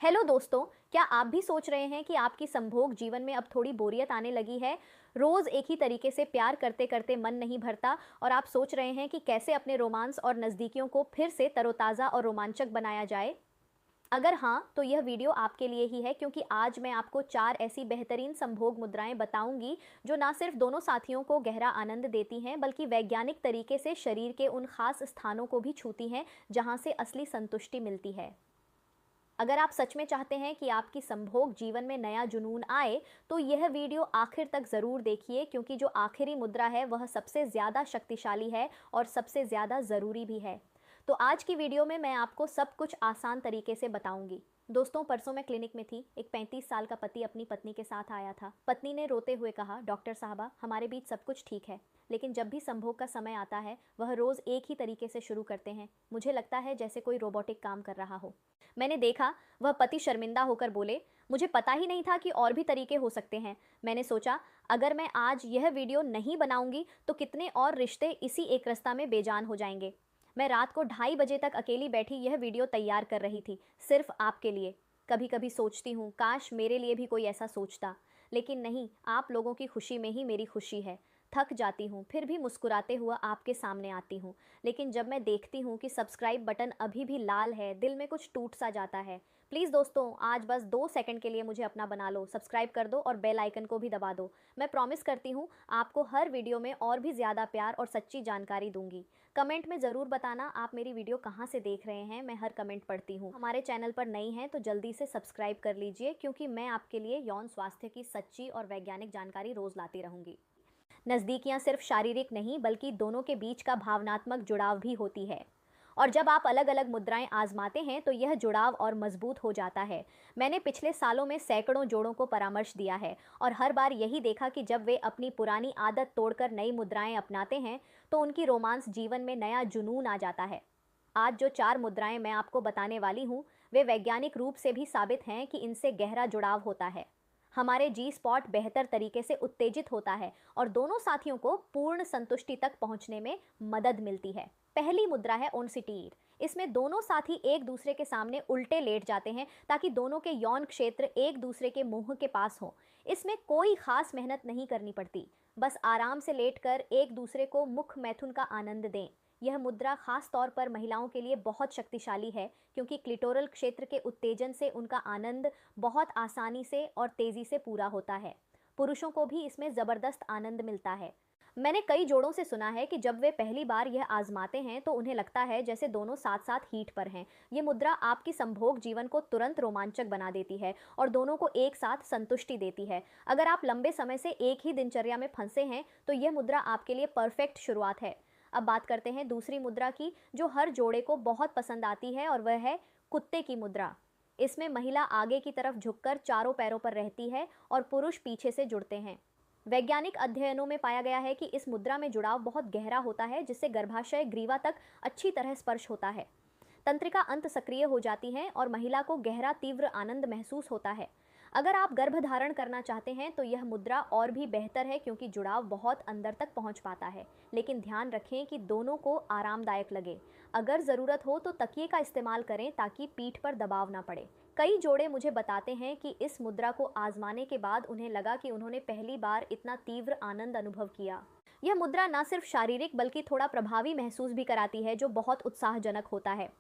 Hello दोस्तों, क्या आप भी सोच रहे हैं कि आपकी संभोग जीवन में अब थोड़ी बोरियत आने लगी है। रोज एक ही तरीके से प्यार करते करते मन नहीं भरता और आप सोच रहे हैं कि कैसे अपने रोमांस और नज़दीकियों को फिर से तरोताज़ा और रोमांचक बनाया जाए। अगर हाँ, तो यह वीडियो आपके लिए ही है, क्योंकि आज मैं आपको 4 ऐसी बेहतरीन संभोग मुद्राएं बताऊंगी जो ना सिर्फ दोनों साथियों को गहरा आनंद देती हैं, बल्कि वैज्ञानिक तरीके से शरीर के उन खास स्थानों को भी छूती हैं जहां से असली संतुष्टि मिलती है। अगर आप सच में चाहते हैं कि आपकी संभोग जीवन में नया जुनून आए, तो यह वीडियो आखिर तक ज़रूर देखिए, क्योंकि जो आखिरी मुद्रा है वह सबसे ज़्यादा शक्तिशाली है और सबसे ज़्यादा ज़रूरी भी है। तो आज की वीडियो में मैं आपको सब कुछ आसान तरीके से बताऊंगी। दोस्तों, परसों मैं क्लिनिक में थी। एक 35 साल का पति अपनी पत्नी के साथ आया था। पत्नी ने रोते हुए कहा, डॉक्टर साहबा, हमारे बीच सब कुछ ठीक है, लेकिन जब भी संभोग का समय आता है वह रोज़ एक ही तरीके से शुरू करते हैं। मुझे लगता है जैसे कोई रोबोटिक काम कर रहा हो। मैंने देखा, वह पति शर्मिंदा होकर बोले, मुझे पता ही नहीं था कि और भी तरीके हो सकते हैं। मैंने सोचा, अगर मैं आज यह वीडियो नहीं बनाऊंगी तो कितने और रिश्ते इसी एक रास्ता में बेजान हो जाएंगे। मैं रात को 2:30 बजे तक अकेली बैठी यह वीडियो तैयार कर रही थी, सिर्फ आपके लिए। कभी कभी सोचती हूँ, काश मेरे लिए भी कोई ऐसा सोचता, लेकिन नहीं, आप लोगों की खुशी में ही मेरी खुशी है। थक जाती हूँ, फिर भी मुस्कुराते हुआ आपके सामने आती हूँ, लेकिन जब मैं देखती हूँ कि सब्सक्राइब बटन अभी भी लाल है, दिल में कुछ टूट सा जाता है। प्लीज़ दोस्तों, आज बस 2 सेकंड के लिए मुझे अपना बना लो, सब्सक्राइब कर दो और बेल आइकन को भी दबा दो। मैं प्रॉमिस करती हूँ आपको हर वीडियो में और भी ज़्यादा प्यार और सच्ची जानकारी दूंगी। कमेंट में ज़रूर बताना आप मेरी वीडियो कहाँ से देख रहे हैं, मैं हर कमेंट पढ़ती हूँ। हमारे चैनल पर नई हैं तो जल्दी से सब्सक्राइब कर लीजिए, क्योंकि मैं आपके लिए यौन स्वास्थ्य की सच्ची और वैज्ञानिक जानकारी रोज़ लाती रहूँगी। नज़दीकियाँ सिर्फ शारीरिक नहीं, बल्कि दोनों के बीच का भावनात्मक जुड़ाव भी होती है। और जब आप अलग अलग मुद्राएं आजमाते हैं तो यह जुड़ाव और मजबूत हो जाता है। मैंने पिछले सालों में सैकड़ों जोड़ों को परामर्श दिया है और हर बार यही देखा कि जब वे अपनी पुरानी आदत तोड़कर नई मुद्राएं अपनाते हैं तो उनकी रोमांस जीवन में नया जुनून आ जाता है। आज जो 4 मुद्राएं मैं आपको बताने वाली हूँ, वे वैज्ञानिक रूप से भी साबित हैं कि इनसे गहरा जुड़ाव होता है। हमारे जी स्पॉट बेहतर तरीके से उत्तेजित होता है और दोनों साथियों को पूर्ण संतुष्टि तक पहुंचने में मदद मिलती है। पहली मुद्रा है ओनसिटीर। इसमें दोनों साथी एक दूसरे के सामने उल्टे लेट जाते हैं ताकि दोनों के यौन क्षेत्र एक दूसरे के मुंह के पास हो। इसमें कोई खास मेहनत नहीं करनी पड़ती, बस आराम से लेटकर एक दूसरे को मुख मैथुन का आनंद दें। यह मुद्रा खास तौर पर महिलाओं के लिए बहुत शक्तिशाली है, क्योंकि क्लिटोरल क्षेत्र के उत्तेजन से उनका आनंद बहुत आसानी से और तेजी से पूरा होता है। पुरुषों को भी इसमें ज़बरदस्त आनंद मिलता है। मैंने कई जोड़ों से सुना है कि जब वे पहली बार यह आजमाते हैं तो उन्हें लगता है जैसे दोनों साथ साथ हीट पर हैं। ये मुद्रा आपकी संभोग जीवन को तुरंत रोमांचक बना देती है और दोनों को एक साथ संतुष्टि देती है। अगर आप लंबे समय से एक ही दिनचर्या में फंसे हैं तो यह मुद्रा आपके लिए परफेक्ट शुरुआत है। अब बात करते हैं दूसरी मुद्रा की, जो हर जोड़े को बहुत पसंद आती है, और वह है कुत्ते की मुद्रा। इसमें महिला आगे की तरफ झुककर चारों पैरों पर रहती है और पुरुष पीछे से जुड़ते हैं। वैज्ञानिक अध्ययनों में पाया गया है कि इस मुद्रा में जुड़ाव बहुत गहरा होता है, जिससे गर्भाशय ग्रीवा तक अच्छी तरह स्पर्श होता है। तंत्रिका अंत सक्रिय हो जाती हैं और महिला को गहरा तीव्र आनंद महसूस होता है। अगर आप गर्भ धारण करना चाहते हैं तो यह मुद्रा और भी बेहतर है, क्योंकि जुड़ाव बहुत अंदर तक पहुंच पाता है। लेकिन ध्यान रखें कि दोनों को आरामदायक लगे। अगर ज़रूरत हो तो तकिए का इस्तेमाल करें ताकि पीठ पर दबाव ना पड़े। कई जोड़े मुझे बताते हैं कि इस मुद्रा को आजमाने के बाद उन्हें लगा कि उन्होंने पहली बार इतना तीव्र आनंद अनुभव किया। यह मुद्रा न सिर्फ शारीरिक बल्कि थोड़ा प्रभावी महसूस भी कराती है, जो बहुत उत्साहजनक होता है।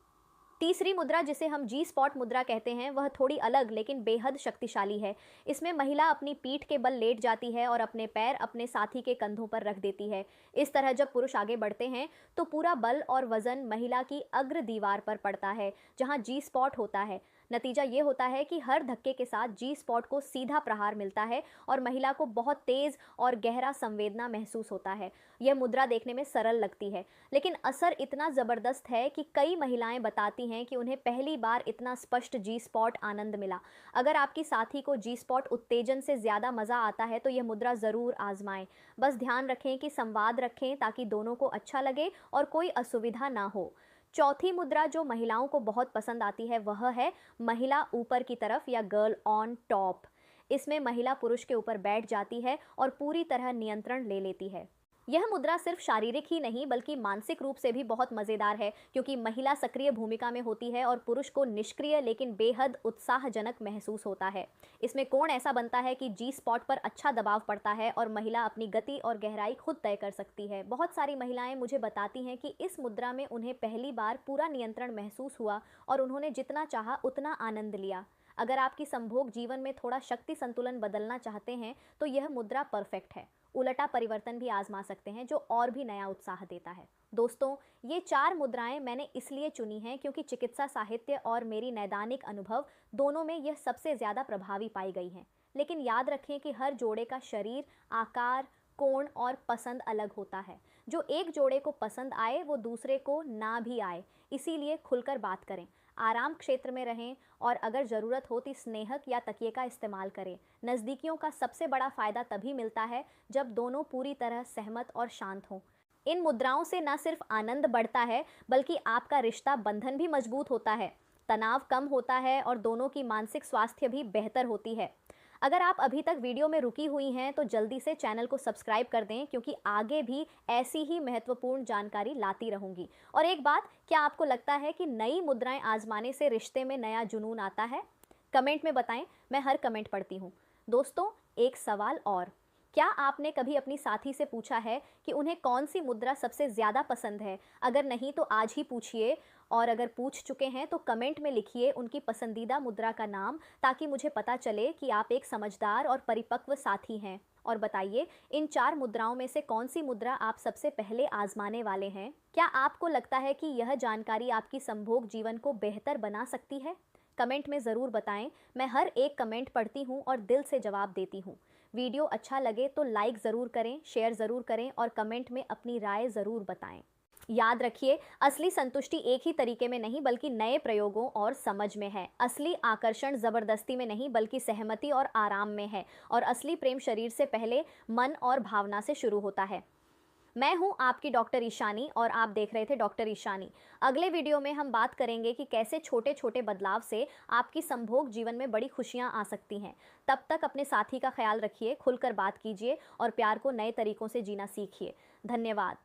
तीसरी मुद्रा, जिसे हम जी स्पॉट मुद्रा कहते हैं, वह थोड़ी अलग लेकिन बेहद शक्तिशाली है। इसमें महिला अपनी पीठ के बल लेट जाती है और अपने पैर अपने साथी के कंधों पर रख देती है। इस तरह जब पुरुष आगे बढ़ते हैं तो पूरा बल और वजन महिला की अग्र दीवार पर पड़ता है, जहां जी स्पॉट होता है। नतीजा ये होता है कि हर धक्के के साथ जी स्पॉट को सीधा प्रहार मिलता है और महिला को बहुत तेज और गहरा संवेदना महसूस होता है। यह मुद्रा देखने में सरल लगती है, लेकिन असर इतना ज़बरदस्त है कि कई महिलाएं बताती हैं कि उन्हें पहली बार इतना स्पष्ट जी स्पॉट आनंद मिला। अगर आपकी साथी को जी स्पॉट उत्तेजन से ज़्यादा मज़ा आता है तो यह मुद्रा ज़रूर आजमाएं। बस ध्यान रखें कि संवाद रखें ताकि दोनों को अच्छा लगे और कोई असुविधा ना हो। चौथी मुद्रा जो महिलाओं को बहुत पसंद आती है वह है महिला ऊपर की तरफ या गर्ल ऑन टॉप। इसमें महिला पुरुष के ऊपर बैठ जाती है और पूरी तरह नियंत्रण ले लेती है। यह मुद्रा सिर्फ शारीरिक ही नहीं बल्कि मानसिक रूप से भी बहुत मजेदार है, क्योंकि महिला सक्रिय भूमिका में होती है और पुरुष को निष्क्रिय लेकिन बेहद उत्साहजनक महसूस होता है। इसमें कोण ऐसा बनता है कि जी स्पॉट पर अच्छा दबाव पड़ता है और महिला अपनी गति और गहराई खुद तय कर सकती है। बहुत सारी महिलाएं मुझे बताती हैं कि इस मुद्रा में उन्हें पहली बार पूरा नियंत्रण महसूस हुआ और उन्होंने जितना चाहा उतना आनंद लिया। अगर आपकी संभोग जीवन में थोड़ा शक्ति संतुलन बदलना चाहते हैं तो यह मुद्रा परफेक्ट है। उलटा परिवर्तन भी आजमा सकते हैं जो और भी नया उत्साह देता है। दोस्तों, ये 4 मुद्राएं मैंने इसलिए चुनी हैं क्योंकि चिकित्सा साहित्य और मेरी नैदानिक अनुभव दोनों में यह सबसे ज़्यादा प्रभावी पाई गई हैं। लेकिन याद रखें कि हर जोड़े का शरीर, आकार, कोण और पसंद अलग होता है। जो एक जोड़े को पसंद आए वो दूसरे को ना भी आए, इसीलिए खुलकर बात करें, आराम क्षेत्र में रहें और अगर ज़रूरत हो तो स्नेहक या तकिए का इस्तेमाल करें। नज़दीकियों का सबसे बड़ा फ़ायदा तभी मिलता है जब दोनों पूरी तरह सहमत और शांत हों। इन मुद्राओं से न सिर्फ आनंद बढ़ता है बल्कि आपका रिश्ता बंधन भी मजबूत होता है, तनाव कम होता है और दोनों की मानसिक स्वास्थ्य भी बेहतर होती है। अगर आप अभी तक वीडियो में रुकी हुई हैं तो जल्दी से चैनल को सब्सक्राइब कर दें, क्योंकि आगे भी ऐसी ही महत्वपूर्ण जानकारी लाती रहूंगी। और एक बात, क्या आपको लगता है कि नई मुद्राएं आजमाने से रिश्ते में नया जुनून आता है? कमेंट में बताएं, मैं हर कमेंट पढ़ती हूँ। दोस्तों, एक सवाल और, क्या आपने कभी अपनी साथी से पूछा है कि उन्हें कौन सी मुद्रा सबसे ज़्यादा पसंद है? अगर नहीं तो आज ही पूछिए, और अगर पूछ चुके हैं तो कमेंट में लिखिए उनकी पसंदीदा मुद्रा का नाम, ताकि मुझे पता चले कि आप एक समझदार और परिपक्व साथी हैं। और बताइए, इन 4 मुद्राओं में से कौन सी मुद्रा आप सबसे पहले आजमाने वाले हैं? क्या आपको लगता है कि यह जानकारी आपकी संभोग जीवन को बेहतर बना सकती है? कमेंट में ज़रूर बताएं। मैं हर एक कमेंट पढ़ती हूँ और दिल से जवाब देती हूँ। वीडियो अच्छा लगे तो लाइक ज़रूर करें, शेयर ज़रूर करें और कमेंट में अपनी राय ज़रूर बताएं। याद रखिए, असली संतुष्टि एक ही तरीके में नहीं बल्कि नए प्रयोगों और समझ में है। असली आकर्षण ज़बरदस्ती में नहीं बल्कि सहमति और आराम में है। और असली प्रेम शरीर से पहले मन और भावना से शुरू होता है। मैं हूं आपकी डॉक्टर ईशानी और आप देख रहे थे डॉक्टर ईशानी। अगले वीडियो में हम बात करेंगे कि कैसे छोटे छोटे बदलाव से आपकी संभोग जीवन में बड़ी खुशियां आ सकती हैं। तब तक अपने साथी का ख्याल रखिए, खुलकर बात कीजिए और प्यार को नए तरीकों से जीना सीखिए। धन्यवाद।